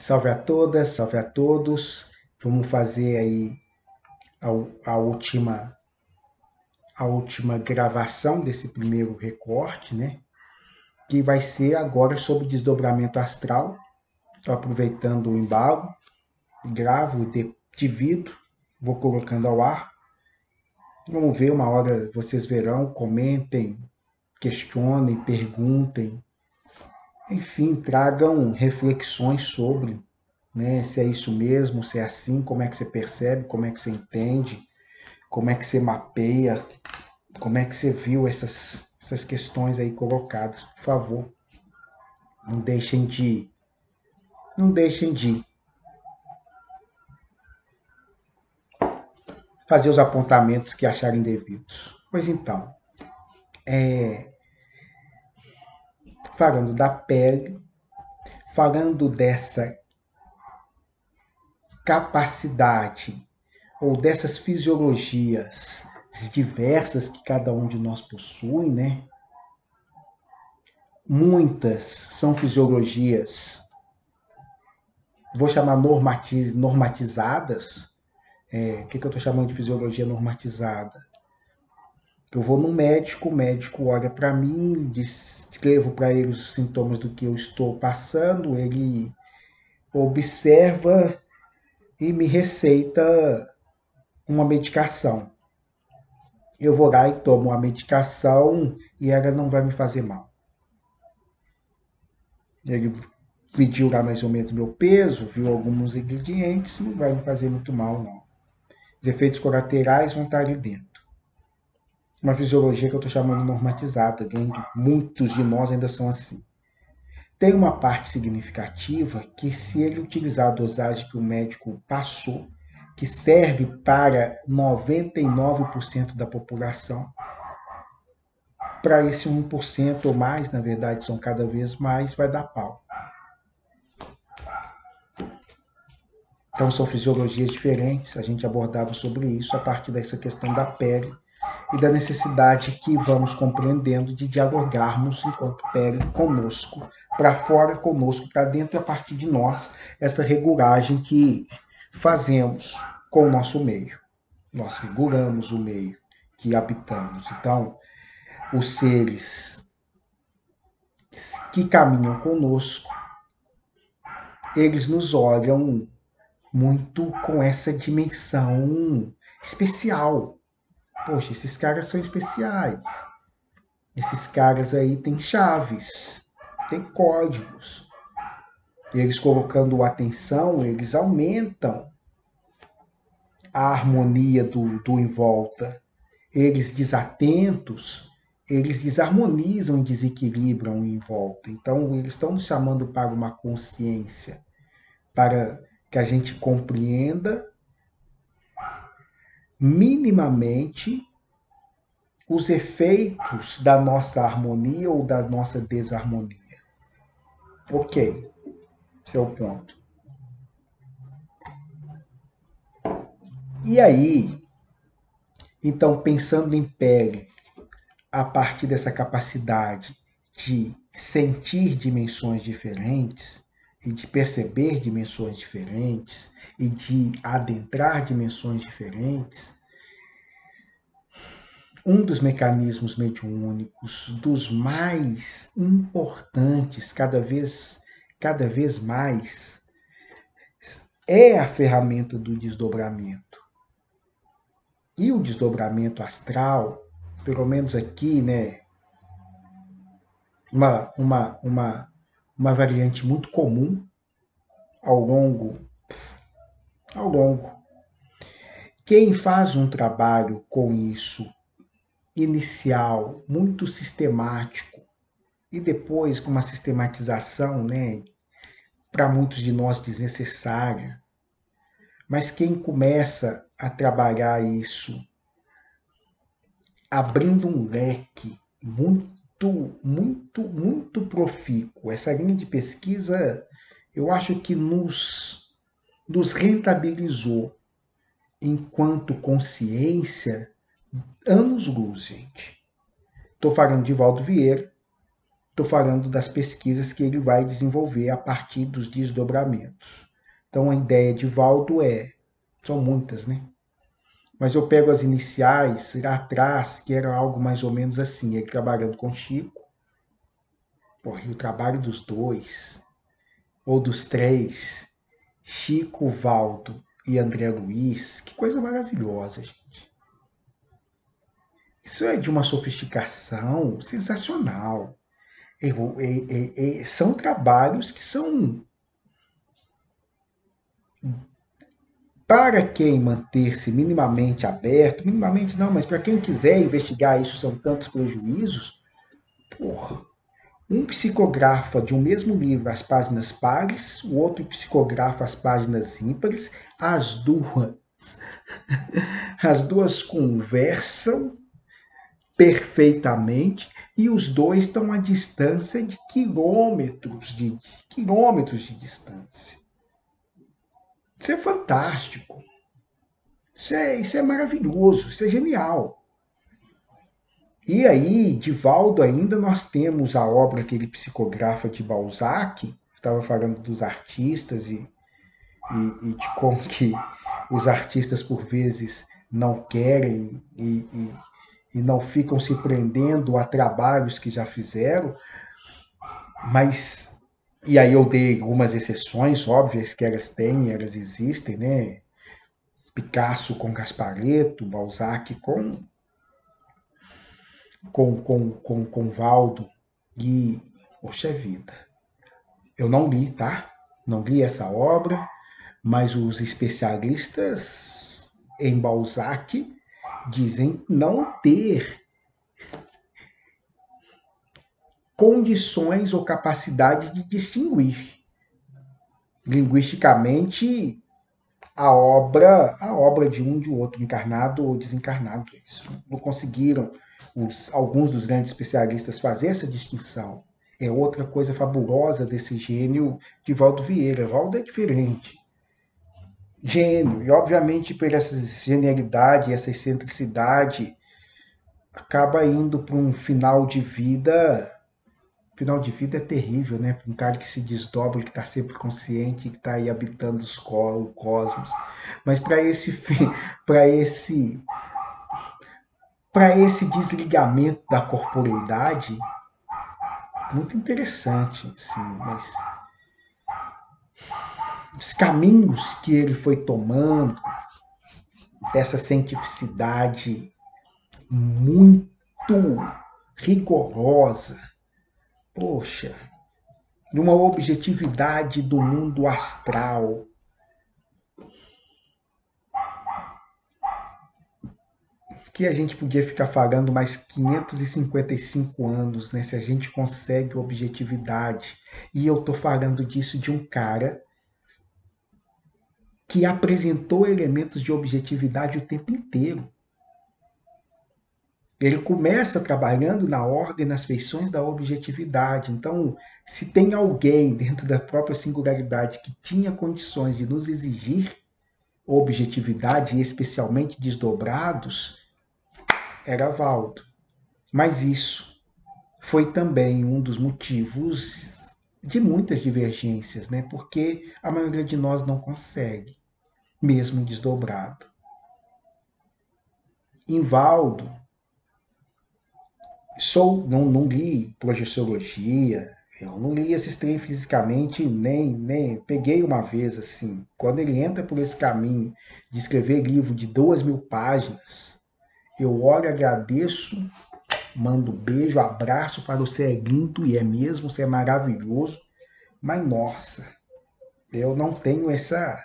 Salve a todas, salve a todos. Vamos fazer aí a última gravação desse primeiro recorte, né? Que vai ser agora sobre desdobramento astral. Estou aproveitando o embalo, gravo, divido, vou colocando ao ar. Vamos ver, uma hora vocês verão, comentem, questionem, perguntem. Enfim, tragam reflexões sobre, né? Se é isso mesmo, se é assim, como é que você percebe, como é que você entende, como é que você mapeia, como é que você viu essas questões aí colocadas. Por favor, não deixem de, não deixem de fazer os apontamentos que acharem devidos. Pois então, falando da pele, falando dessa capacidade ou dessas fisiologias diversas que cada um de nós possui, né? Muitas são fisiologias, vou chamar normatizadas. O que eu estou chamando de fisiologia normatizada? Eu vou no médico, o médico olha para mim, descrevo para ele os sintomas do que eu estou passando, ele observa e me receita uma medicação. Eu vou lá e tomo a medicação e ela não vai me fazer mal. Ele mediu lá mais ou menos meu peso, viu alguns ingredientes, não vai me fazer muito mal, não. Os efeitos colaterais vão estar ali dentro. Uma fisiologia que eu estou chamando normatizada, muitos de nós ainda são assim. Tem uma parte significativa que, se ele utilizar a dosagem que o médico passou, que serve para 99% da população, para esse 1% ou mais, na verdade são cada vez mais, vai dar pau. Então são fisiologias diferentes, a gente abordava sobre isso a partir dessa questão da pele e da necessidade que vamos compreendendo de dialogarmos enquanto pele conosco, para fora conosco, para dentro, a partir de nós, essa regulagem que fazemos com o nosso meio. Nós regulamos o meio que habitamos. Então, os seres que caminham conosco, eles nos olham muito com essa dimensão especial. Poxa, esses caras são especiais. Esses caras aí têm chaves, têm códigos. E eles colocando atenção, eles aumentam a harmonia do em volta. Eles desatentos, eles desarmonizam e desequilibram em volta. Então, eles estão nos chamando para uma consciência, para que a gente compreenda minimamente os efeitos da nossa harmonia ou da nossa desarmonia. Ok, esse é o ponto. E aí, então, pensando em pele, a partir dessa capacidade de sentir dimensões diferentes e de perceber dimensões diferentes e de adentrar dimensões diferentes, um dos mecanismos mediúnicos, dos mais importantes, cada vez mais, é a ferramenta do desdobramento. E o desdobramento astral, pelo menos aqui, né, uma variante muito comum ao longo. Quem faz um trabalho com isso inicial, muito sistemático, e depois com uma sistematização, né, para muitos de nós desnecessária, mas quem começa a trabalhar isso abrindo um leque muito profícuo, essa linha de pesquisa, eu acho que nos rentabilizou enquanto consciência anos-luz, gente. Estou falando de Valdo Vieira, estou falando das pesquisas que ele vai desenvolver a partir dos desdobramentos. Então, a ideia de Valdo são muitas, né? Mas eu pego as iniciais lá atrás, que era algo mais ou menos assim, ele trabalhando com Chico, porra, e o trabalho dos dois, ou dos três, Chico, Valdo e André Luiz, que coisa maravilhosa, gente. Isso é de uma sofisticação sensacional. São trabalhos que são, para quem manter-se minimamente aberto, minimamente não, mas para quem quiser investigar isso, são tantos prejuízos, porra. Um psicografa de um mesmo livro as páginas pares, o outro psicografa as páginas ímpares, as duas, as duas conversam perfeitamente e os dois estão a distância de quilômetros de distância. Isso é fantástico. Isso é maravilhoso, isso é genial. E aí, de Valdo ainda, nós temos a obra que ele psicografa de Balzac, estava falando dos artistas e de como que os artistas, por vezes, não querem e não ficam se prendendo a trabalhos que já fizeram, mas, e aí eu dei algumas exceções, óbvias que elas têm, elas existem, né? Picasso com Gasparetto, Balzac com Valdo e, poxa vida, eu não li, tá? Não li essa obra, mas os especialistas em Balzac dizem não ter condições ou capacidade de distinguir linguisticamente a obra de um de outro, encarnado ou desencarnado. Isso não conseguiram alguns dos grandes especialistas fazer essa distinção. É outra coisa fabulosa desse gênio de Valdo Vieira. Valdo é diferente. Gênio, e obviamente por essa genialidade, essa excentricidade, acaba indo para um final de vida. Final de vida é terrível, né? Para um cara que se desdobra, que está sempre consciente, que está aí habitando o cosmos. Mas para para esse, para esse desligamento da corporeidade, muito interessante, sim. Mas os caminhos que ele foi tomando, dessa cientificidade muito rigorosa, poxa, de uma objetividade do mundo astral, que a gente podia ficar falando mais 555 anos, né? Se a gente consegue objetividade. E eu tô falando disso de um cara que apresentou elementos de objetividade o tempo inteiro. Ele começa trabalhando na ordem, nas feições da objetividade. Então, se tem alguém dentro da própria singularidade que tinha condições de nos exigir objetividade, especialmente desdobrados, era Valdo. Mas isso foi também um dos motivos de muitas divergências, né? Porque a maioria de nós não consegue, mesmo desdobrado. Em Valdo, não li projeciologia, eu não li esse trem fisicamente, nem peguei uma vez assim. Quando ele entra por esse caminho de escrever livro de 2.000 páginas, eu olho, agradeço, mando beijo, abraço, falo, você é lindo e é mesmo, você é maravilhoso, mas nossa, eu não tenho essa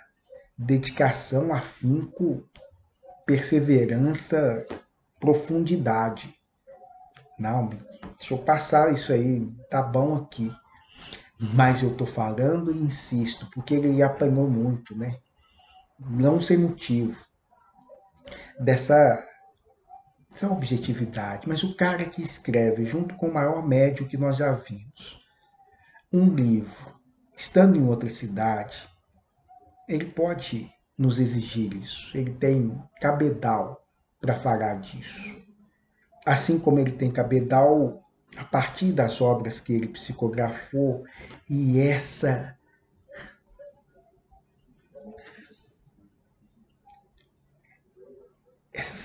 dedicação, afinco, perseverança, profundidade. Não, deixa eu passar isso aí, tá bom aqui. Mas eu tô falando e insisto, porque ele apanhou muito, né? Não sem motivo dessa objetividade, mas o cara que escreve, junto com o maior médio que nós já vimos, um livro, estando em outra cidade, ele pode nos exigir isso. Ele tem cabedal para falar disso. Assim como ele tem cabedal a partir das obras que ele psicografou, e essa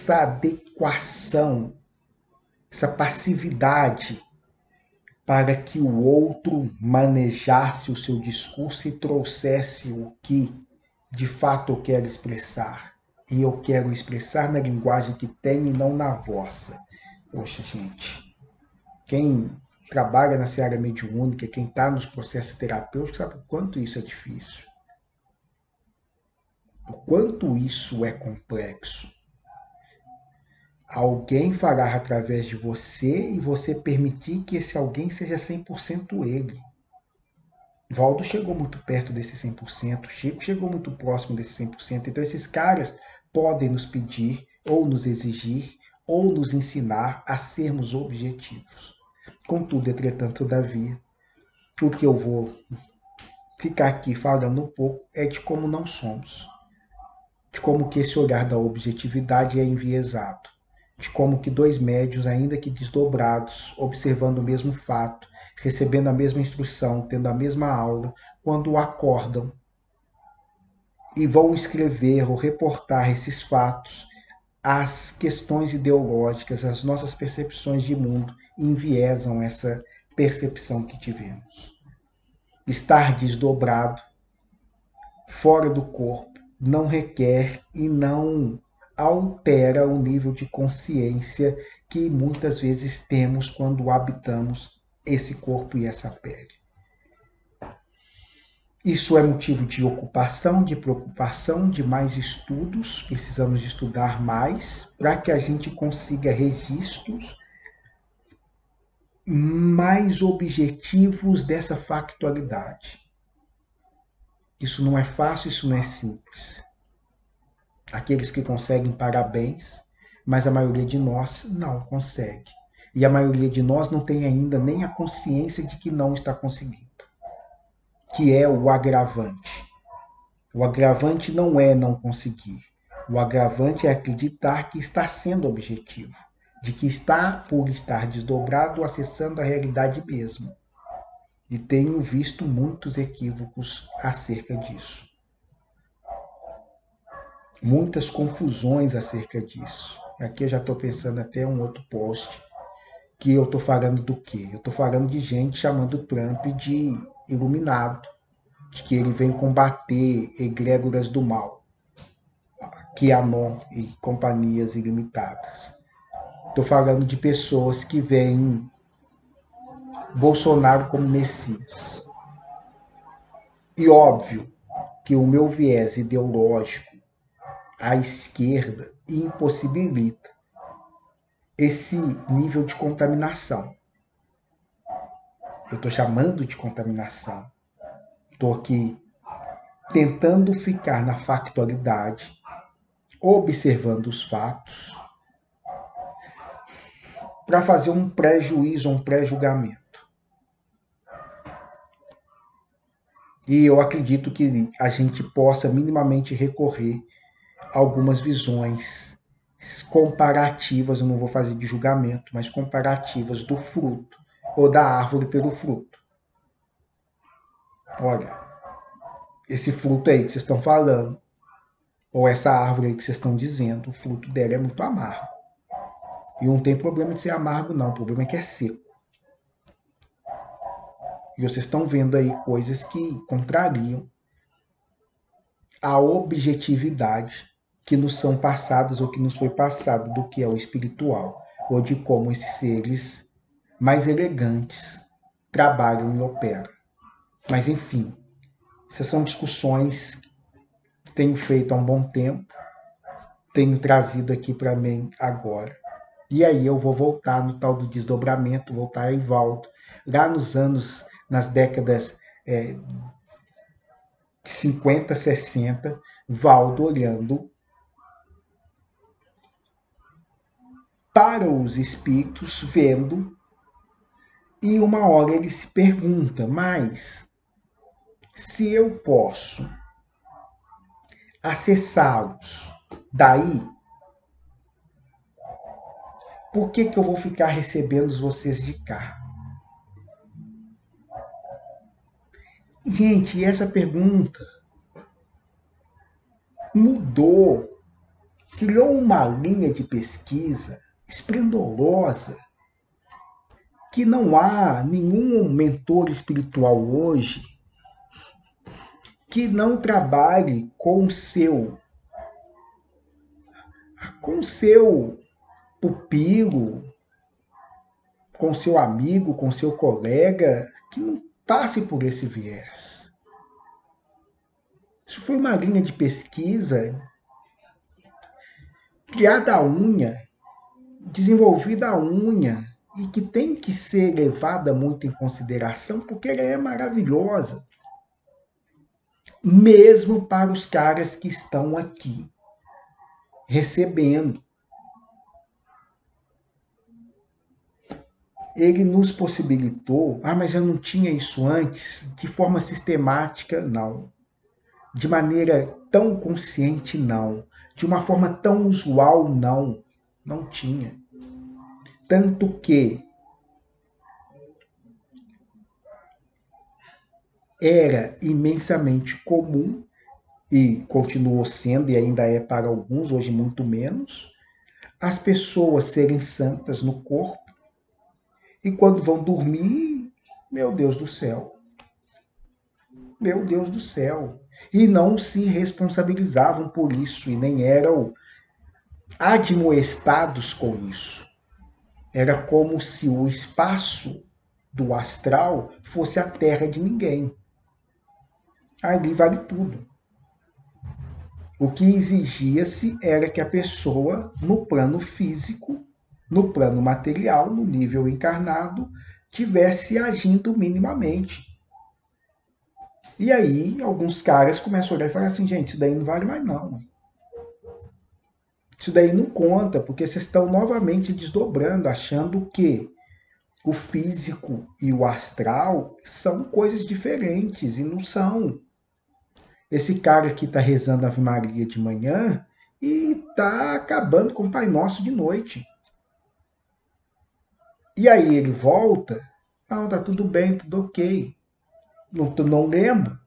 adequação, essa passividade para que o outro manejasse o seu discurso e trouxesse o que de fato eu quero expressar. E eu quero expressar na linguagem que tenho e não na vossa. Poxa, gente, quem trabalha na seara mediúnica, quem está nos processos terapêuticos, sabe o quanto isso é difícil. O quanto isso é complexo. Alguém falar através de você e você permitir que esse alguém seja 100% ele. Valdo chegou muito perto desse 100%, Chico chegou muito próximo desse 100%. Então esses caras podem nos pedir, ou nos exigir, ou nos ensinar a sermos objetivos. Contudo, entretanto, todavia, o que eu vou ficar aqui falando um pouco é de como não somos. De como que esse olhar da objetividade é enviesado. De como que dois médios, ainda que desdobrados, observando o mesmo fato, recebendo a mesma instrução, tendo a mesma aula, quando acordam e vão escrever ou reportar esses fatos, as questões ideológicas, as nossas percepções de mundo enviesam essa percepção que tivemos. Estar desdobrado, fora do corpo, não requer e não altera o nível de consciência que muitas vezes temos quando habitamos esse corpo e essa pele. Isso é motivo de ocupação, de preocupação, de mais estudos. Precisamos de estudar mais para que a gente consiga registros mais objetivos dessa factualidade. Isso não é fácil, isso não é simples. Aqueles que conseguem, parabéns, mas a maioria de nós não consegue. E a maioria de nós não tem ainda nem a consciência de que não está conseguindo, que é o agravante. O agravante não é não conseguir. O agravante é acreditar que está sendo objetivo, de que está, por estar desdobrado, acessando a realidade mesmo. E tenho visto muitos equívocos acerca disso. Muitas confusões acerca disso. Aqui eu já estou pensando até um outro post, que eu estou falando do quê? Eu estou falando de gente chamando Trump de iluminado, de que ele vem combater egrégoras do mal, QAnon e companhias ilimitadas. Estou falando de pessoas que veem Bolsonaro como Messias. E óbvio que o meu viés ideológico à esquerda impossibilita esse nível de contaminação. Eu estou chamando de contaminação. Estou aqui tentando ficar na factualidade, observando os fatos, para fazer um pré-juízo, um pré-julgamento. E eu acredito que a gente possa minimamente recorrer a algumas visões comparativas, eu não vou fazer de julgamento, mas comparativas do fruto, ou da árvore pelo fruto. Olha, esse fruto aí que vocês estão falando, ou essa árvore aí que vocês estão dizendo, o fruto dela é muito amargo. E não tem problema de ser amargo, não, o problema é que é seco. E vocês estão vendo aí coisas que contrariam a objetividade que nos são passadas ou que nos foi passado do que é o espiritual, ou de como esses seres mais elegantes trabalham e operam. Mas enfim, essas são discussões que tenho feito há um bom tempo, tenho trazido aqui para mim agora. E aí eu vou voltar no tal do desdobramento, voltar e volto, lá nos anos, nas décadas 50, 60, Valdo olhando para os espíritos, vendo, e uma hora ele se pergunta, mas se eu posso acessá-los daí, Por que que eu vou ficar recebendo vocês de cá? Gente, e essa pergunta mudou, criou uma linha de pesquisa esplendorosa, que não há nenhum mentor espiritual hoje que não trabalhe com seu pupilo, com seu amigo, com seu colega, que não passe por esse viés. Isso foi uma linha de pesquisa criada à unha, desenvolvida à unha, e que tem que ser levada muito em consideração, porque ela é maravilhosa, mesmo para os caras que estão aqui recebendo. Ele nos possibilitou, mas eu não tinha isso antes, de forma sistemática, não. De maneira tão consciente, não. De uma forma tão usual, não. Não tinha. Tanto que era imensamente comum, e continuou sendo, e ainda é para alguns, hoje muito menos, as pessoas serem santas no corpo, e quando vão dormir, meu Deus do céu, meu Deus do céu, e não se responsabilizavam por isso, e nem eram admoestados com isso. Era como se o espaço do astral fosse a terra de ninguém. Ali vale tudo. O que exigia-se era que a pessoa, no plano físico, no plano material, no nível encarnado, tivesse agindo minimamente. E aí, alguns caras começam a olhar e falar assim, gente, isso daí não vale mais não. Isso daí não conta, porque vocês estão novamente desdobrando, achando que o físico e o astral são coisas diferentes, e não são. Esse cara aqui está rezando a Ave Maria de manhã e está acabando com o Pai Nosso de noite. E aí ele volta, não, tá tudo bem, tudo ok. Não lembro,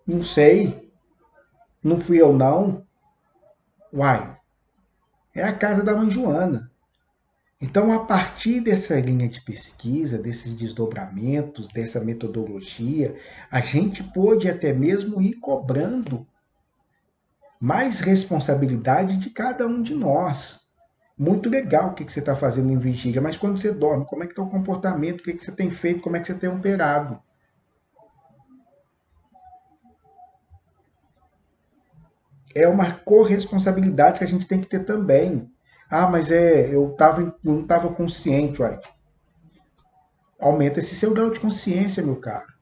não sei, não fui eu não. Uai, é a casa da mãe Joana. Então, a partir dessa linha de pesquisa, desses desdobramentos, dessa metodologia, a gente pôde até mesmo ir cobrando mais responsabilidade de cada um de nós. Muito legal o que você está fazendo em vigília, mas quando você dorme, como é que está o comportamento, o que você tem feito, como é que você tem operado? É uma corresponsabilidade que a gente tem que ter também. Mas não estava consciente, uai. Aumenta esse seu grau de consciência, meu caro.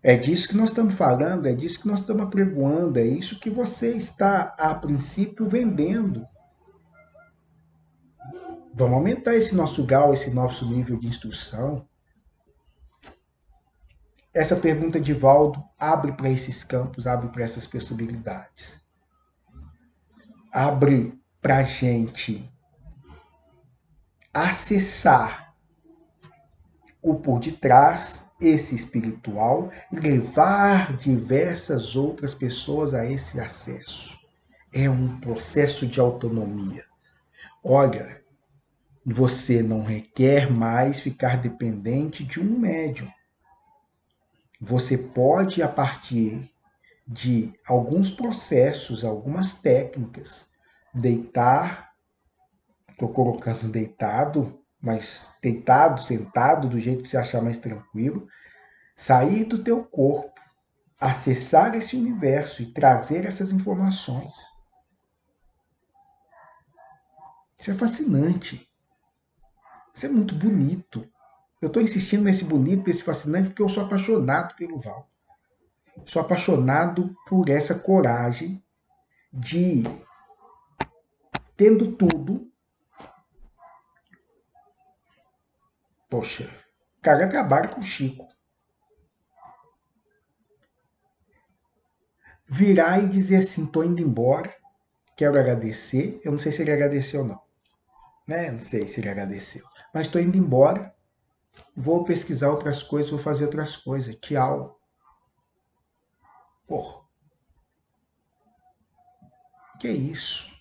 É disso que nós estamos falando, é disso que nós estamos apregoando, é isso que você está, a princípio, vendendo. Vamos aumentar esse nosso grau, esse nosso nível de instrução. Essa pergunta de Valdo abre para esses campos, abre para essas possibilidades. Abre para a gente acessar o por detrás, esse espiritual, e levar diversas outras pessoas a esse acesso. É um processo de autonomia. Olha, você não requer mais ficar dependente de um médium. Você pode, a partir de alguns processos, algumas técnicas, deitar, estou colocando deitado, mas deitado, sentado, do jeito que você achar mais tranquilo, sair do teu corpo, acessar esse universo e trazer essas informações. Isso é fascinante. Isso é muito bonito. Eu estou insistindo nesse bonito, nesse fascinante, porque eu sou apaixonado pelo Val. Sou apaixonado por essa coragem de, tendo tudo, poxa, o cara trabalha com o Chico. Virar e dizer assim, tô indo embora, quero agradecer. Eu não sei se ele agradeceu ou não, né? Não sei se ele agradeceu. Mas estou indo embora. Vou pesquisar outras coisas, vou fazer outras coisas. Tchau. Porra, que isso?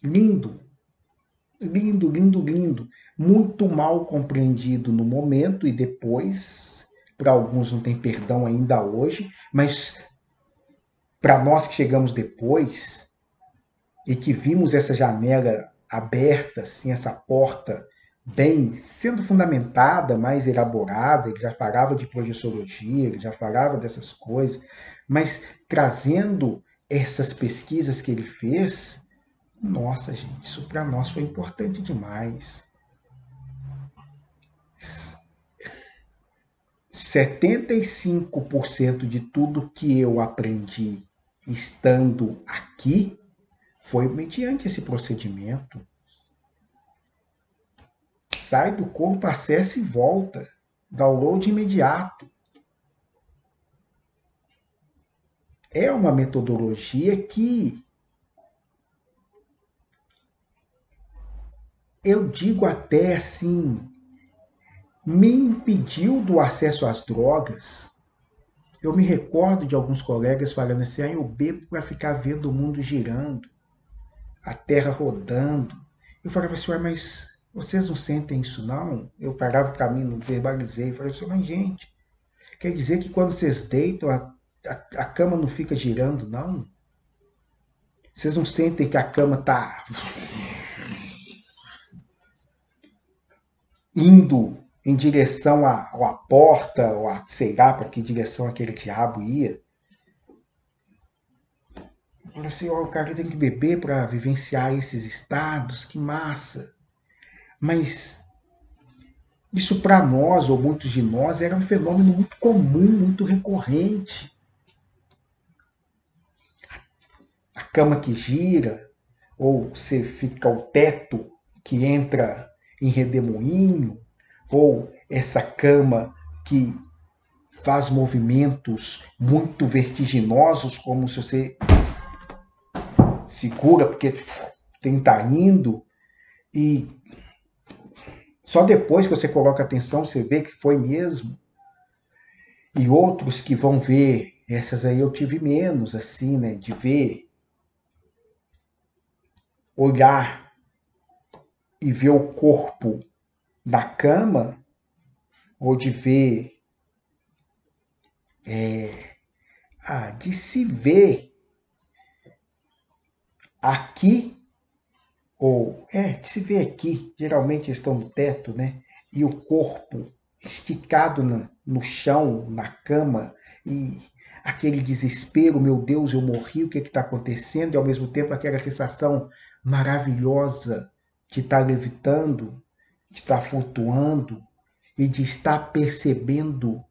Lindo, lindo, lindo, lindo. Muito mal compreendido no momento e depois. Para alguns não tem perdão ainda hoje, mas para nós que chegamos depois e que vimos essa janela aberta, assim, essa porta bem sendo fundamentada, mais elaborada, ele já falava de projeciologia, ele já falava dessas coisas, mas trazendo essas pesquisas que ele fez, nossa, gente, isso para nós foi importante demais. 75% de tudo que eu aprendi estando aqui foi mediante esse procedimento. Sai do corpo, acessa e volta. Download imediato. É uma metodologia que eu digo até assim, me impediu do acesso às drogas. Eu me recordo de alguns colegas falando assim, eu bebo para ficar vendo o mundo girando, a terra rodando. Eu falava assim, mas vocês não sentem isso não? Eu parava para mim, não verbalizei. Eu falava assim, mas gente, quer dizer que quando vocês deitam, a cama não fica girando, não? Vocês não sentem que a cama está indo em direção à porta, ou a, sei lá para que direção aquele diabo ia? Falei assim, o cara tem que beber para vivenciar esses estados, que massa. Mas isso para nós, ou muitos de nós, era um fenômeno muito comum, muito recorrente. A cama que gira, ou você fica o teto que entra em redemoinho, ou essa cama que faz movimentos muito vertiginosos, como se você segura porque tem tá indo, e só depois que você coloca atenção você vê que foi mesmo. E outros que vão ver, essas aí eu tive menos, assim, né, de ver, olhar e ver o corpo da cama, ou de ver, de se ver aqui, ou, de se ver aqui, geralmente estão no teto, né, e o corpo esticado no chão, na cama, e aquele desespero, meu Deus, eu morri, o que está acontecendo? E ao mesmo tempo aquela sensação maravilhosa de estar levitando, de estar flutuando e de estar percebendo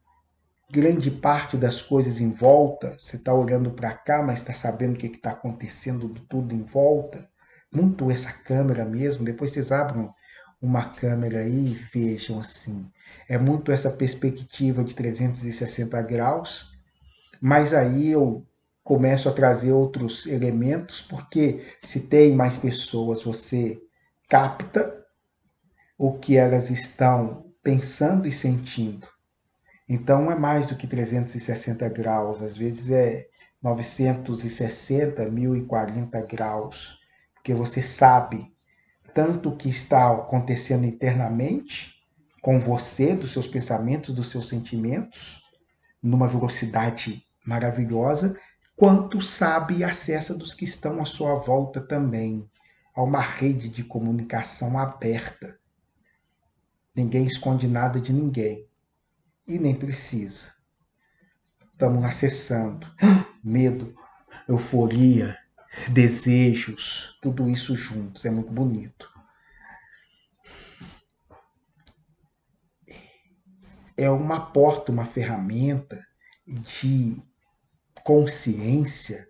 grande parte das coisas em volta. Você está olhando para cá, mas está sabendo o que está acontecendo tudo em volta. Muito essa câmera mesmo. Depois vocês abram uma câmera aí e vejam assim. É muito essa perspectiva de 360 graus, mas aí eu começo a trazer outros elementos, porque se tem mais pessoas, você capta o que elas estão pensando e sentindo. Então é mais do que 360 graus, às vezes é 960, 1040 graus, porque você sabe tanto o que está acontecendo internamente com você, dos seus pensamentos, dos seus sentimentos, numa velocidade maravilhosa, quanto sabe e acessa dos que estão à sua volta também. Há uma rede de comunicação aberta. Ninguém esconde nada de ninguém. E nem precisa. Estamos acessando medo, euforia, desejos, tudo isso juntos. É muito bonito. É uma porta, uma ferramenta de consciência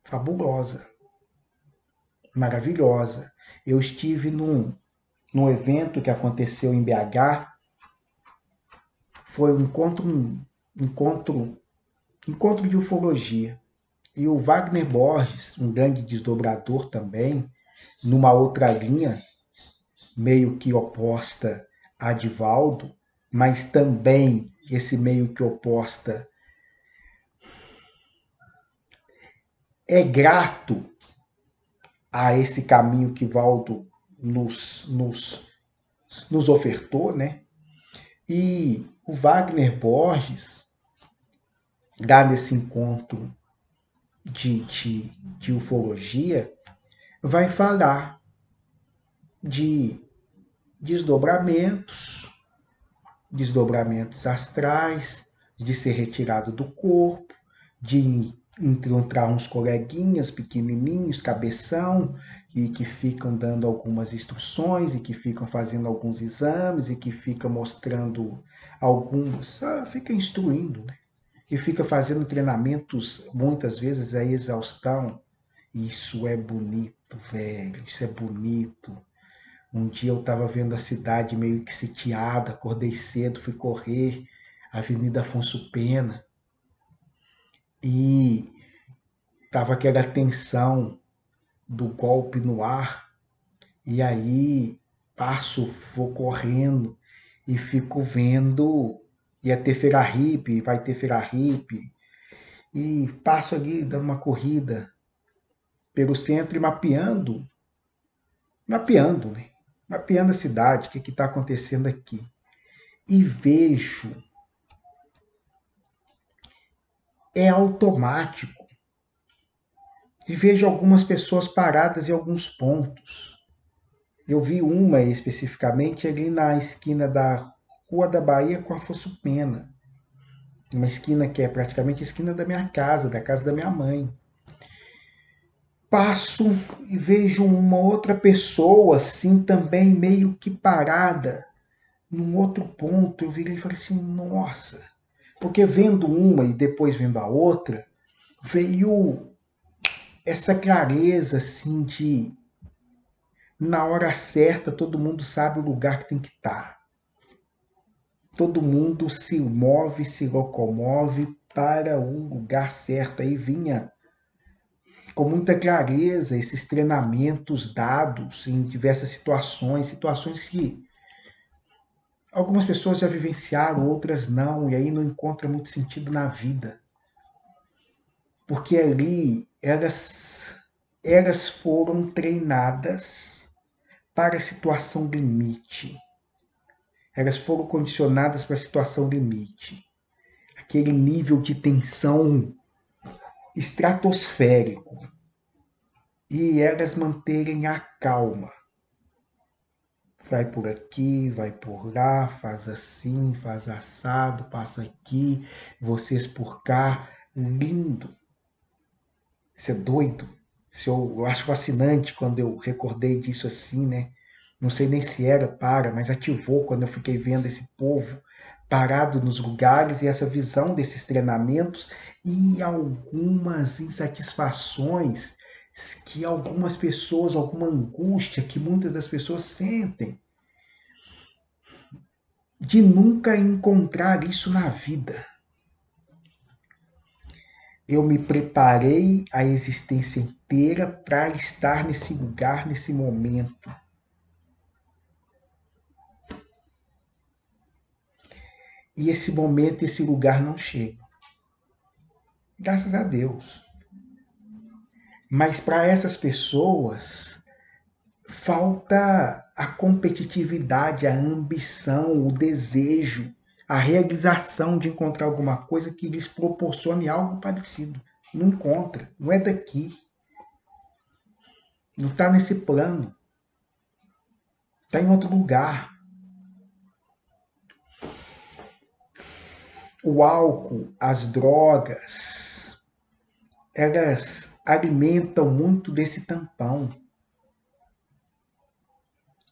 fabulosa, maravilhosa. Eu estive num evento que aconteceu em BH, foi um encontro de ufologia. E o Wagner Borges, um grande desdobrador também, numa outra linha, meio que oposta a Divaldo, mas também esse meio que oposta é grato a esse caminho que Valdo nos ofertou, né? E o Wagner Borges, lá nesse encontro de ufologia, vai falar de desdobramentos, desdobramentos astrais, de ser retirado do corpo, de encontrar uns coleguinhas pequenininhos, cabeção, e que ficam dando algumas instruções, e que ficam fazendo alguns exames, e que ficam mostrando alguns, fica instruindo, né? E fica fazendo treinamentos, muitas vezes a exaustão. Isso é bonito, velho, isso é bonito. Um dia eu estava vendo a cidade meio que sitiada, acordei cedo, fui correr, Avenida Afonso Pena, e tava aquela tensão do golpe no ar, e aí vou correndo e fico vendo, ia ter feira hippie, vai ter feira hippie, e passo ali dando uma corrida pelo centro e mapeando, né? Mapeando a cidade, o que está acontecendo aqui. E vejo, é automático. E vejo algumas pessoas paradas em alguns pontos. Eu vi uma especificamente ali na esquina da Rua da Bahia com Afonso Pena. Uma esquina que é praticamente a esquina da minha casa, da casa da minha mãe. Passo e vejo uma outra pessoa assim também meio que parada num outro ponto. Eu virei e falei assim, nossa. Porque vendo uma e depois vendo a outra, veio essa clareza assim de na hora certa todo mundo sabe o lugar que tem que estar. Todo mundo se move, se locomove para o lugar certo. Aí vinha com muita clareza esses treinamentos dados em diversas situações, situações que algumas pessoas já vivenciaram, outras não, e aí não encontra muito sentido na vida. Porque ali elas foram treinadas para a situação limite. Elas foram condicionadas para a situação limite. Aquele nível de tensão estratosférico. E elas manterem a calma. Vai por aqui, vai por lá, faz assim, faz assado, passa aqui, vocês por cá. Lindo. Isso é doido. Eu acho fascinante quando eu recordei disso assim, né? Não sei nem se era mas ativou quando eu fiquei vendo esse povo parado nos lugares e essa visão desses treinamentos e algumas insatisfações que algumas pessoas, alguma angústia que muitas das pessoas sentem de nunca encontrar isso na vida. Eu me preparei a existência inteira para estar nesse lugar, nesse momento. E esse momento, esse lugar não chega. Graças a Deus. Mas para essas pessoas, falta a competitividade, a ambição, o desejo, a realização de encontrar alguma coisa que lhes proporcione algo parecido. Não encontra, não é daqui. Não está nesse plano. Está em outro lugar. O álcool, as drogas, elas alimentam muito desse tampão.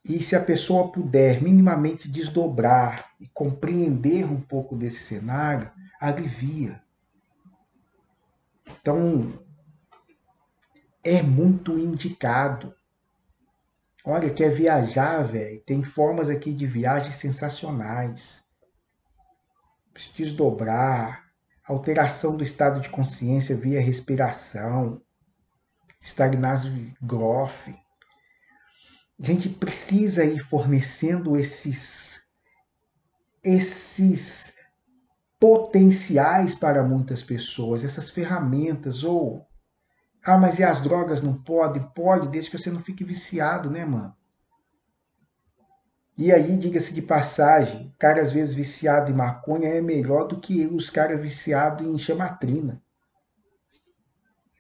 E se a pessoa puder minimamente desdobrar e compreender um pouco desse cenário, alivia. Então, é muito indicado. Olha, quer viajar, velho? Tem formas aqui de viagem sensacionais. Desdobrar, alteração do estado de consciência via respiração, Stagnase Grof. A gente precisa ir fornecendo esses potenciais para muitas pessoas, essas ferramentas, mas e as drogas não podem? Pode, desde que você não fique viciado, né, mano? E aí, diga-se de passagem, o cara às vezes viciado em maconha é melhor do que os caras viciados em chamatrina.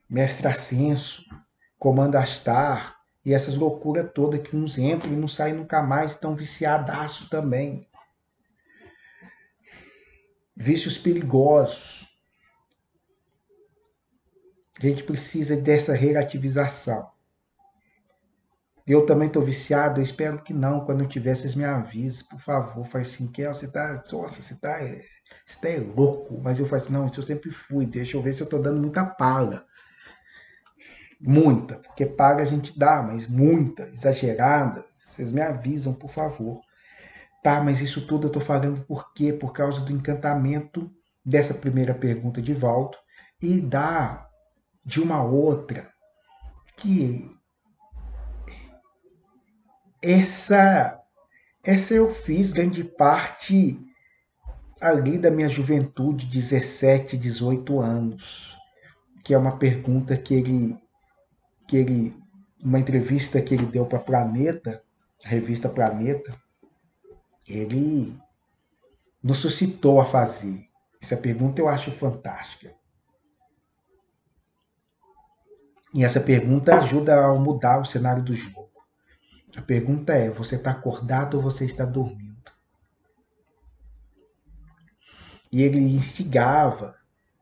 Mestre Ascenso, Comando Astar, e essas loucuras todas que uns entram e não saem nunca mais, estão viciadaço também. Vícios perigosos. A gente precisa dessa relativização. Eu também estou viciado, eu espero que não. Quando eu tiver, vocês me avisem, por favor. Faz assim, Kel, você tá louco. Mas eu faço assim, não, isso eu sempre fui. Deixa eu ver se eu estou dando muita pala. Muita, porque paga a gente dá, mas muita, exagerada. Vocês me avisam, por favor. Tá, mas isso tudo eu estou falando por quê? Por causa do encantamento dessa primeira pergunta de volta e de uma outra, que essa eu fiz grande parte ali da minha juventude, 17, 18 anos, que é uma pergunta que ele uma entrevista que ele deu para Planeta, a revista Planeta, ele nos suscitou a fazer. Essa pergunta eu acho fantástica. E essa pergunta ajuda a mudar o cenário do jogo. A pergunta é: você está acordado ou você está dormindo? E ele instigava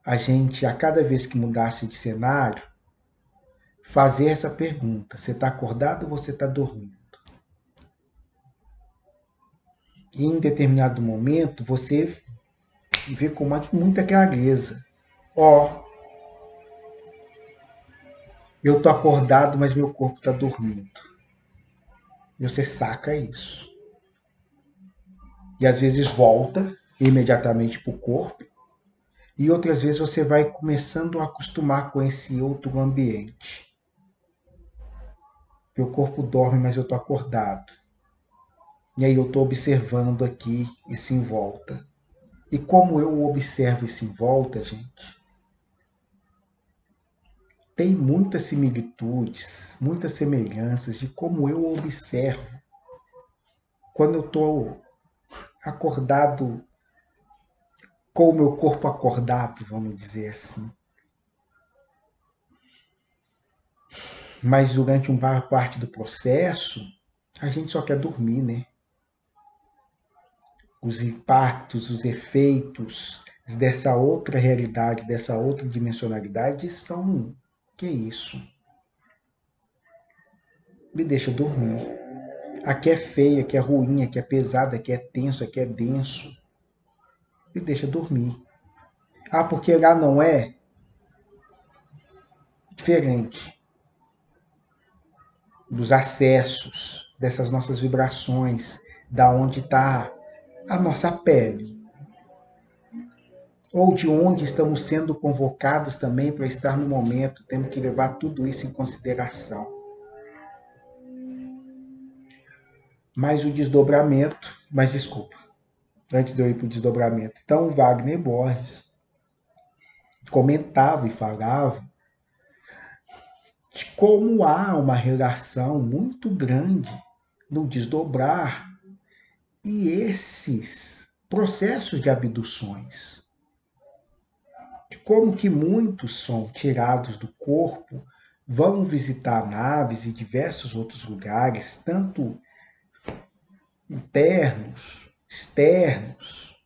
a gente, a cada vez que mudasse de cenário, fazer essa pergunta: você está acordado ou você está dormindo? E em determinado momento, você vê com muita clareza: eu estou acordado, mas meu corpo está dormindo. E você saca isso. E às vezes volta imediatamente para o corpo, e outras vezes você vai começando a acostumar com esse outro ambiente. Meu corpo dorme, mas eu estou acordado. E aí eu estou observando aqui isso em volta. E como eu observo isso em volta, gente, tem muitas similitudes, muitas semelhanças de como eu observo quando eu estou acordado, com o meu corpo acordado, vamos dizer assim. Mas durante uma parte do processo, a gente só quer dormir, né? Os impactos, os efeitos dessa outra realidade, dessa outra dimensionalidade são, que isso? Me deixa dormir. Aqui é feia, aqui é ruim, aqui é pesada, aqui é tenso, aqui é denso. Me deixa dormir. Ah, porque lá não é diferente dos acessos, dessas nossas vibrações, da onde está a nossa pele, ou de onde estamos sendo convocados também para estar no momento, temos que levar tudo isso em consideração. Mas o desdobramento, mas desculpa, antes de eu ir para o desdobramento. Então, o Wagner Borges comentava e falava de como há uma relação muito grande no desdobrar e esses processos de abduções. De como que muitos são tirados do corpo, vão visitar naves e diversos outros lugares, tanto internos, externos,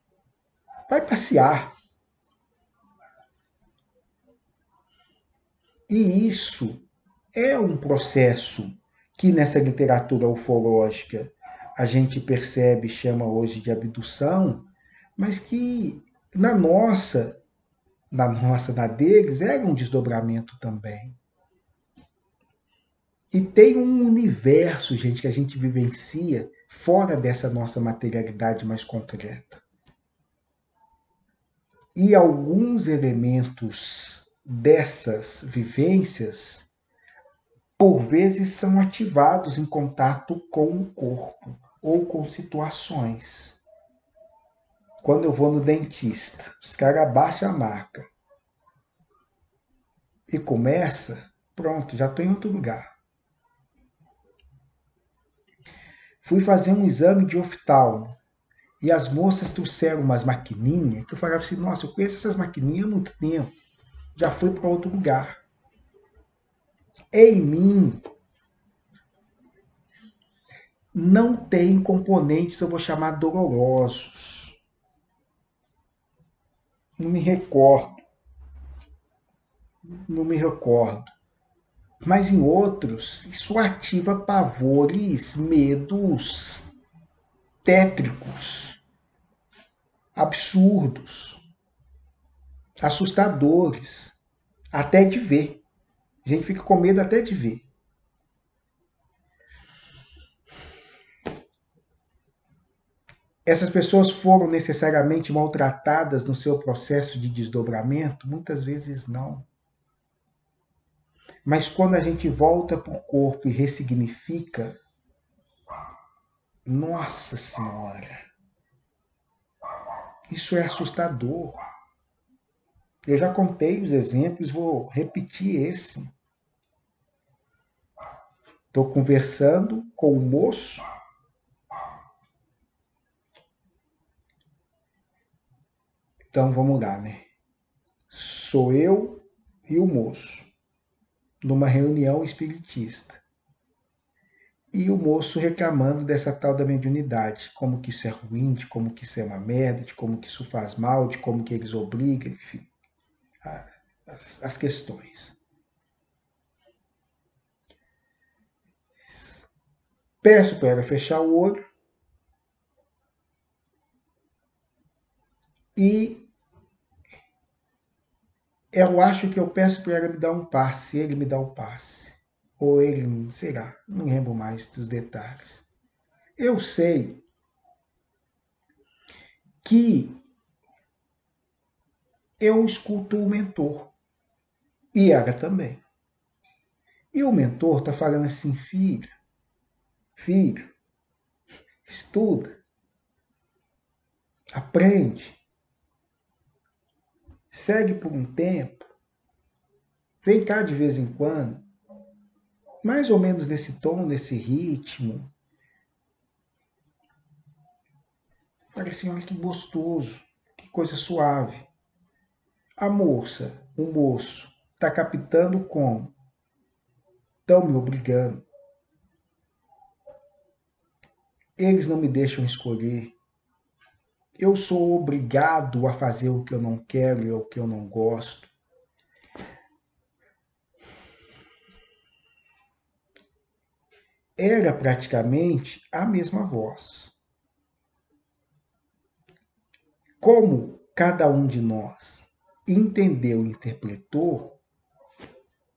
vai passear. E isso é um processo que nessa literatura ufológica a gente percebe, chama hoje de abdução, mas que na deles, era um desdobramento também. E tem um universo, gente, que a gente vivencia fora dessa nossa materialidade mais concreta. E alguns elementos dessas vivências, por vezes, são ativados em contato com o corpo ou com situações. Quando eu vou no dentista, os caras abaixam a marca e começa, pronto, já estou em outro lugar. Fui fazer um exame de oftalmo e as moças trouxeram umas maquininhas que eu falava assim, nossa, eu conheço essas maquininhas há muito tempo, já fui para outro lugar. Em mim não tem componentes, eu vou chamar dolorosos. Não me recordo. Não me recordo. Mas em outros, isso ativa pavores, medos tétricos, absurdos, assustadores, até de ver. A gente fica com medo até de ver. Essas pessoas foram necessariamente maltratadas no seu processo de desdobramento? Muitas vezes não. Mas quando a gente volta para o corpo e ressignifica, nossa Senhora, isso é assustador. Eu já contei os exemplos, vou repetir esse. Estou conversando com o moço. Então vamos lá, né? Sou eu e o moço, numa reunião espiritista. E o moço reclamando dessa tal da mediunidade, como que isso é ruim, de como que isso é uma merda, de como que isso faz mal, de como que eles obrigam, enfim, as questões. Peço para ela fechar o olho e eu acho que eu peço para ela me dar um passe, ele me dá um passe. Ou ele, sei lá, não lembro mais dos detalhes. Eu sei que eu escuto o mentor e ela também. E o mentor está falando assim, filho, estuda, aprende, segue por um tempo, vem cá de vez em quando, mais ou menos nesse tom, nesse ritmo. Olha assim, olha que gostoso, que coisa suave. A moça, o moço, está captando como? Estão me obrigando. Eles não me deixam escolher. Eu sou obrigado a fazer o que eu não quero e o que eu não gosto. Era praticamente a mesma voz. Como cada um de nós entendeu e interpretou,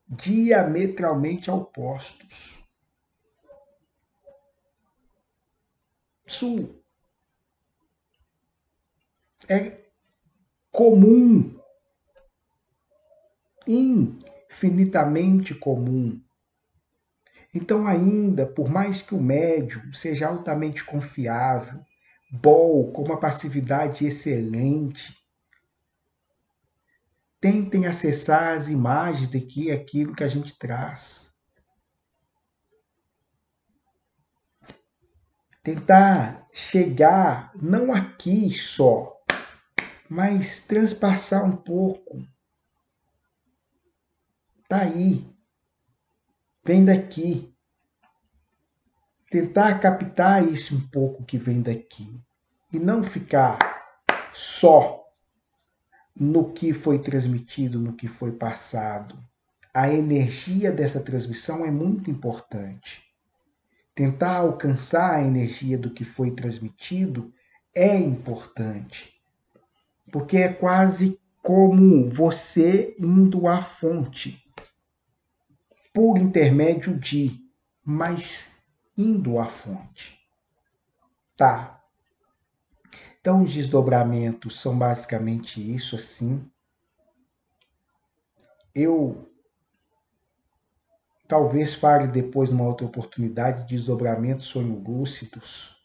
diametralmente opostos. Isso é comum, infinitamente comum. Então, ainda, por mais que o médium seja altamente confiável, bom, com uma passividade excelente, tentem acessar as imagens daqui, aquilo que a gente traz. Tentar chegar, não aqui só, mas transpassar um pouco. Tá aí. Vem daqui. Tentar captar isso um pouco que vem daqui. E não ficar só no que foi transmitido, no que foi passado. A energia dessa transmissão é muito importante. Tentar alcançar a energia do que foi transmitido é importante. Porque é quase como você indo à fonte, por intermédio de, mas indo à fonte. Tá. Então, os desdobramentos são basicamente isso, assim. Eu talvez fale depois, numa outra oportunidade, desdobramentos sonolúcidos,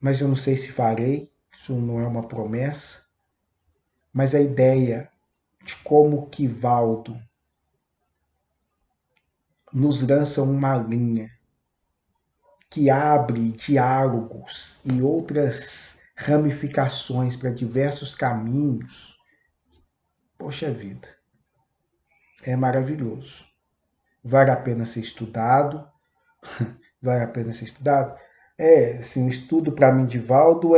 mas eu não sei se farei, isso não é uma promessa. Mas a ideia de como que Valdo nos lança uma linha que abre diálogos e outras ramificações para diversos caminhos, poxa vida, é maravilhoso. Vale a pena ser estudado, vale a pena ser estudado. Assim, o estudo para mim de Valdo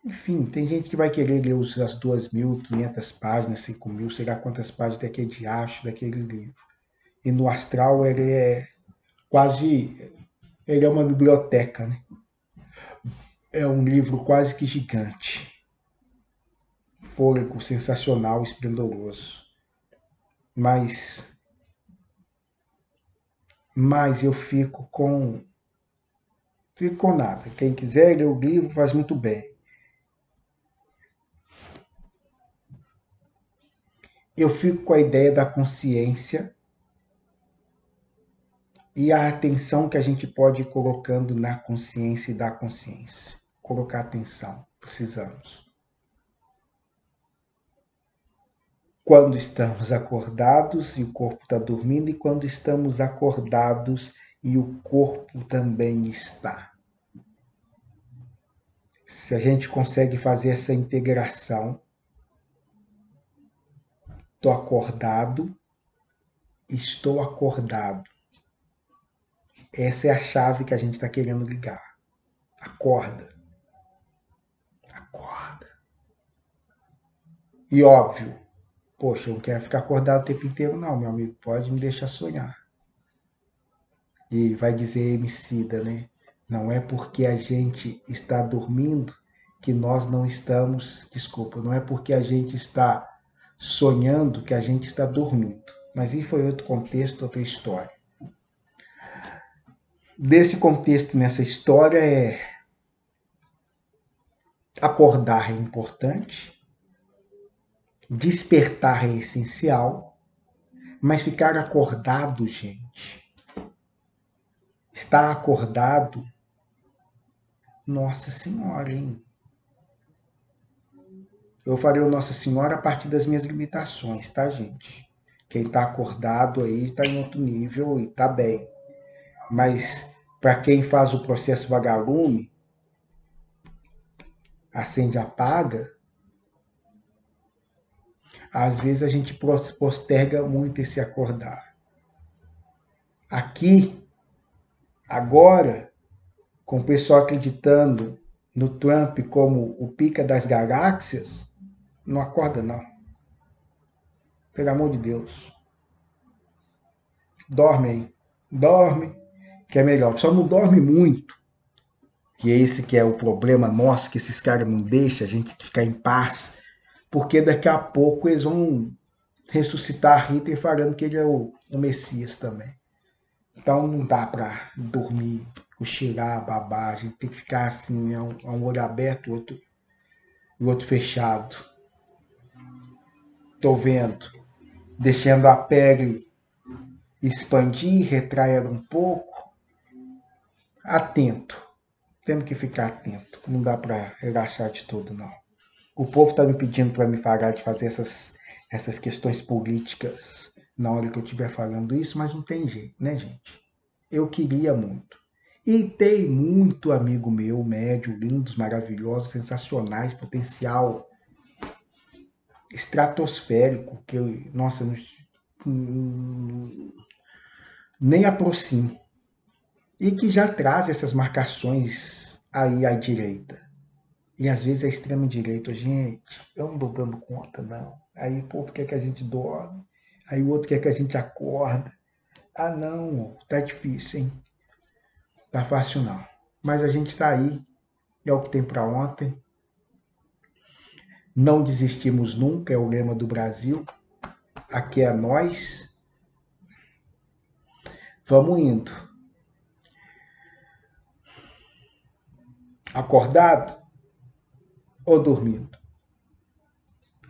enfim, tem gente que vai querer ler as 2.500 páginas, 5.000, sei lá quantas páginas daquele diacho, daquele livro. E no Astral ele é quase, ele é uma biblioteca, né? É um livro quase que gigante. Fôlego sensacional, esplendoroso. Mas eu fico com nada. Quem quiser ler o livro faz muito bem. Eu fico com a ideia da consciência e a atenção que a gente pode ir colocando na consciência e da consciência. Colocar atenção, precisamos. Quando estamos acordados e o corpo está dormindo, e quando estamos acordados e o corpo também está. Se a gente consegue fazer essa integração, estou acordado, estou acordado. Essa é a chave que a gente está querendo ligar. Acorda. Acorda. E óbvio, poxa, eu não quero ficar acordado o tempo inteiro não, meu amigo. Pode me deixar sonhar. E vai dizer Emicida, né? Não é porque a gente está dormindo que nós não estamos... Desculpa, não é porque a gente está sonhando que a gente está dormindo. Mas isso foi outro contexto, outra história. Desse contexto nessa história acordar é importante, despertar é essencial, mas ficar acordado, gente, estar acordado, Nossa Senhora, hein? Eu farei o Nossa Senhora a partir das minhas limitações, tá, gente? Quem tá acordado aí tá em outro nível e tá bem. Mas para quem faz o processo vagalume, acende, apaga, às vezes a gente posterga muito esse acordar. Aqui, agora, com o pessoal acreditando no Trump como o pica das galáxias, não acorda não. Pelo amor de Deus. Dorme aí. Dorme, que é melhor. Só não dorme muito, que esse que é o problema nosso, que esses caras não deixam a gente ficar em paz, porque daqui a pouco eles vão ressuscitar Hitler falando que ele é o Messias também. Então não dá para dormir, cochilar, babar, a gente tem que ficar assim, um olho aberto e o outro fechado. Tô vendo, deixando a pele expandir, retrai ela um pouco, atento. Temos que ficar atento, não dá para relaxar de tudo, não. O povo está me pedindo para me parar de fazer essas questões políticas na hora que eu estiver falando isso, mas não tem jeito, né, gente? Eu queria muito. E tem muito amigo meu, médio, lindos, maravilhosos, sensacionais, potencial estratosférico, que eu, nossa, nem aproximo. E que já traz essas marcações aí à direita. E às vezes a extrema-direita, gente, eu não tô dando conta, não. Aí o povo quer que a gente dorme, aí o outro quer que a gente acorda. Ah, não, tá difícil, hein? Tá fácil não. Mas a gente tá aí, é o que tem para ontem. Não desistimos nunca, é o lema do Brasil. Aqui é nós. Vamos indo. Acordado ou dormindo?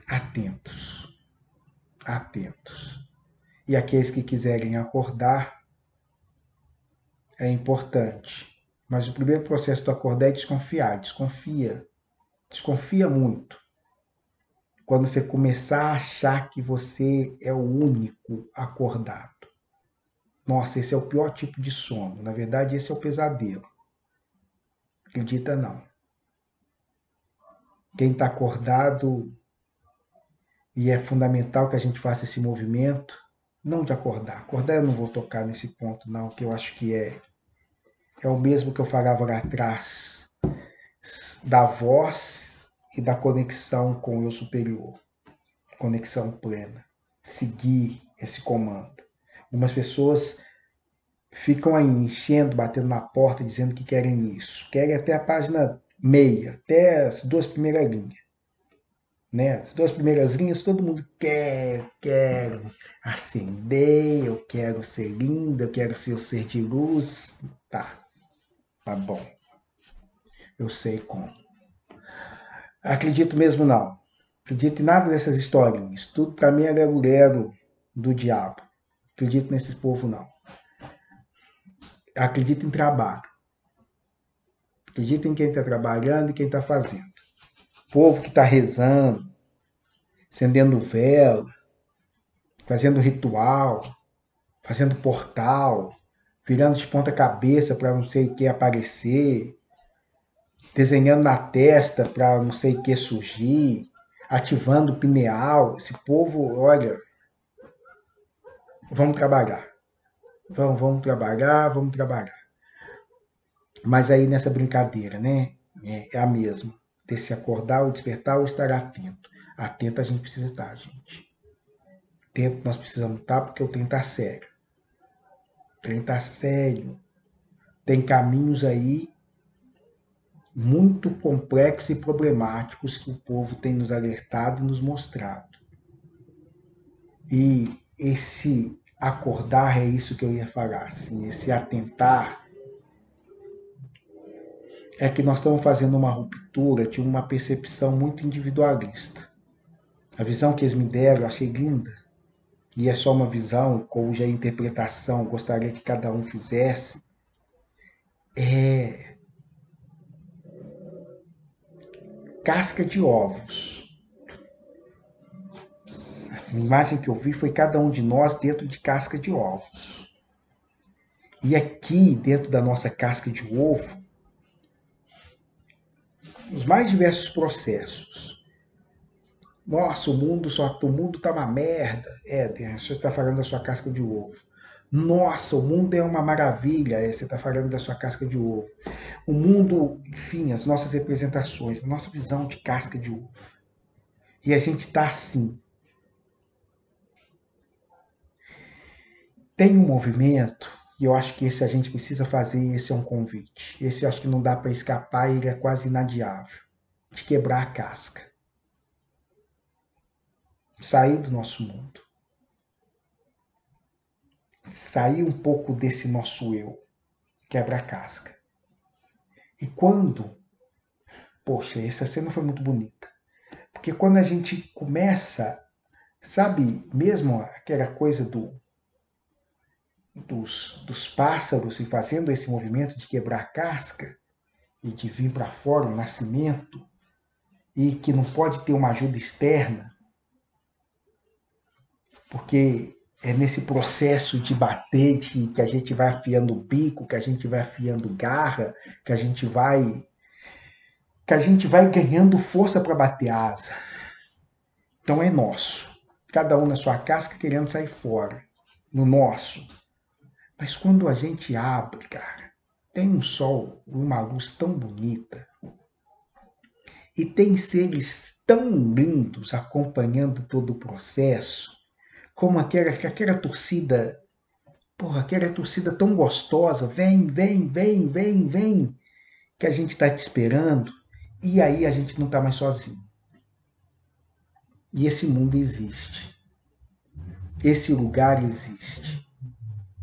Atentos, atentos. E aqueles que quiserem acordar, é importante. Mas o primeiro processo do acordar é desconfiar. Desconfia muito. Quando você começar a achar que você é o único acordado. Nossa, esse é o pior tipo de sono. Na verdade, esse é o pesadelo. Acredita não. Quem está acordado, e é fundamental que a gente faça esse movimento, não de acordar. Acordar eu não vou tocar nesse ponto não, que eu acho que é o mesmo que eu falava lá atrás, da voz e da conexão com o eu superior. Conexão plena. Seguir esse comando. Algumas pessoas ficam aí enchendo, batendo na porta, dizendo que querem isso. Querem até a página meia, até as 2 primeiras linhas. Né? As 2 primeiras linhas todo mundo quero acender, eu quero ser linda, eu quero ser o ser de luz. Tá bom. Eu sei como. Acredito mesmo não. Acredito em nada dessas historinhas. Tudo para mim é lero do diabo. Acredito nesses povo não. Acredito em trabalho. Acredito em quem está trabalhando e quem está fazendo. Povo que está rezando, acendendo vela, fazendo ritual, fazendo portal, virando de ponta cabeça para não sei o que aparecer, desenhando na testa para não sei o que surgir, ativando o pineal. Esse povo, olha, vamos trabalhar. Vamos trabalhar, vamos trabalhar. Mas aí nessa brincadeira, né? É a mesma. Ter se acordar ou despertar ou estar atento. Atento a gente precisa estar, gente. Atento nós precisamos estar porque o trem tá sério. O trem tá sério. Tem caminhos aí muito complexos e problemáticos que o povo tem nos alertado e nos mostrado. E esse acordar é isso que eu ia falar, assim, esse atentar é que nós estamos fazendo uma ruptura de uma percepção muito individualista. A visão que eles me deram eu achei linda, e é só uma visão cuja interpretação gostaria que cada um fizesse, é casca de ovos. A imagem que eu vi foi cada um de nós dentro de casca de ovos. E aqui, dentro da nossa casca de ovo, os mais diversos processos. Nossa, o mundo tá uma merda. Você está falando da sua casca de ovo. Nossa, o mundo é uma maravilha. Você está falando da sua casca de ovo. O mundo, enfim, as nossas representações, a nossa visão de casca de ovo. E a gente está assim. Tem um movimento, e eu acho que esse a gente precisa fazer, esse é um convite. Esse eu acho que não dá para escapar, ele é quase inadiável. De quebrar a casca. Sair do nosso mundo. Sair um pouco desse nosso eu. Quebra a casca. E quando... Poxa, essa cena foi muito bonita. Porque quando a gente começa, sabe, mesmo aquela coisa dos pássaros e fazendo esse movimento de quebrar a casca e de vir para fora, o nascimento, e que não pode ter uma ajuda externa, porque é nesse processo de bater, que a gente vai afiando o bico, que a gente vai afiando garra, que a gente vai ganhando força para bater asa. Então é nosso. Cada um na sua casca querendo sair fora. No nosso. Mas quando a gente abre, cara, tem um sol, uma luz tão bonita. E tem seres tão lindos acompanhando todo o processo. Como aquela torcida. Porra, aquela torcida tão gostosa. Vem, vem, vem, vem, vem. Que a gente está te esperando. E aí a gente não está mais sozinho. E esse mundo existe. Esse lugar existe.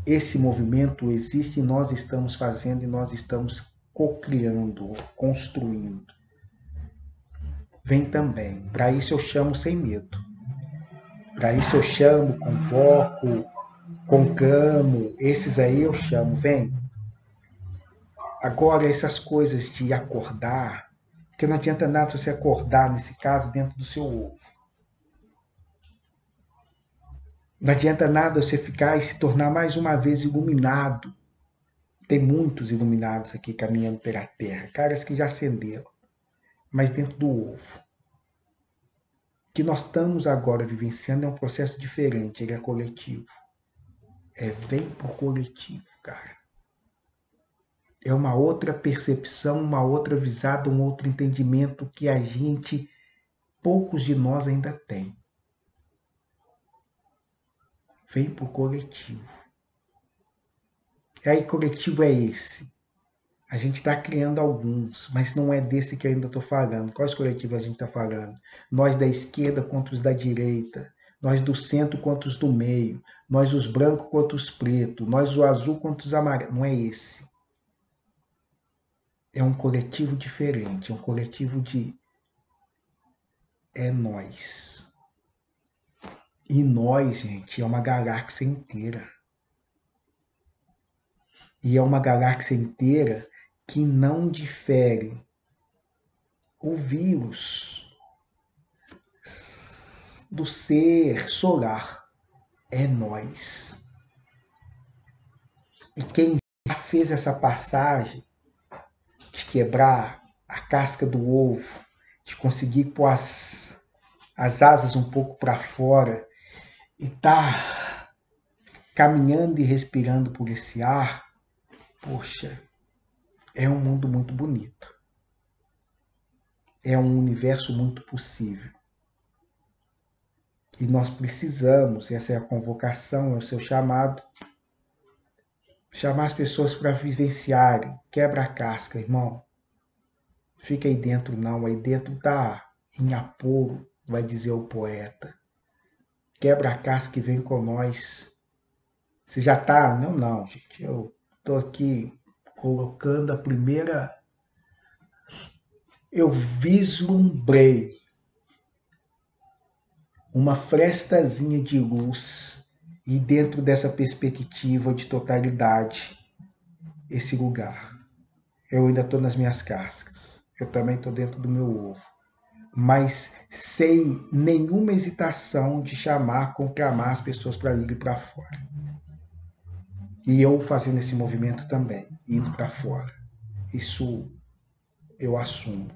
Esse movimento existe e nós estamos fazendo e nós estamos co-criando, construindo. Vem também. Para isso eu chamo sem medo. Para isso eu chamo, convoco, conclamo. Esses aí eu chamo. Vem. Agora, essas coisas de acordar, porque não adianta nada você acordar, nesse caso, dentro do seu ovo. Não adianta nada você ficar e se tornar mais uma vez iluminado. Tem muitos iluminados aqui caminhando pela Terra, caras que já acenderam, mas dentro do ovo. O que nós estamos agora vivenciando é um processo diferente, ele é coletivo. Vem pro coletivo, cara. É uma outra percepção, uma outra visada, um outro entendimento que a gente, poucos de nós ainda tem. Vem pro coletivo. E aí, coletivo é esse. A gente está criando alguns, mas não é desse que eu ainda estou falando. Quais coletivos a gente está falando? Nós da esquerda contra os da direita, nós do centro contra os do meio, nós os brancos contra os pretos, nós o azul contra os amarelos. Não é esse. É um coletivo diferente, é um coletivo de nós. E nós, gente, é uma galáxia inteira. E é uma galáxia inteira que não difere o vírus do ser solar. É nós. E quem já fez essa passagem de quebrar a casca do ovo, de conseguir pôr as asas um pouco para fora e tá caminhando e respirando por esse ar, poxa, é um mundo muito bonito. É um universo muito possível. E nós precisamos, essa é a convocação, é o seu chamado, chamar as pessoas para vivenciarem. Quebra a casca, irmão. Fica aí dentro não, aí dentro tá em apuro, vai dizer o poeta. Quebra a casca e vem com nós. Você já tá? Não, gente. Eu tô aqui colocando a primeira... Eu vislumbrei uma frestazinha de luz e dentro dessa perspectiva de totalidade, esse lugar. Eu ainda estou nas minhas cascas. Eu também estou dentro do meu ovo. Mas sem nenhuma hesitação de chamar, conclamar as pessoas para irem para fora. E eu fazendo esse movimento também, indo para fora. Isso eu assumo.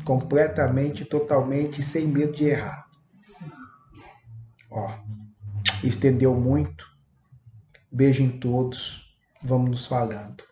Completamente, totalmente, sem medo de errar. Ó, estendeu muito. Beijo em todos. Vamos nos falando.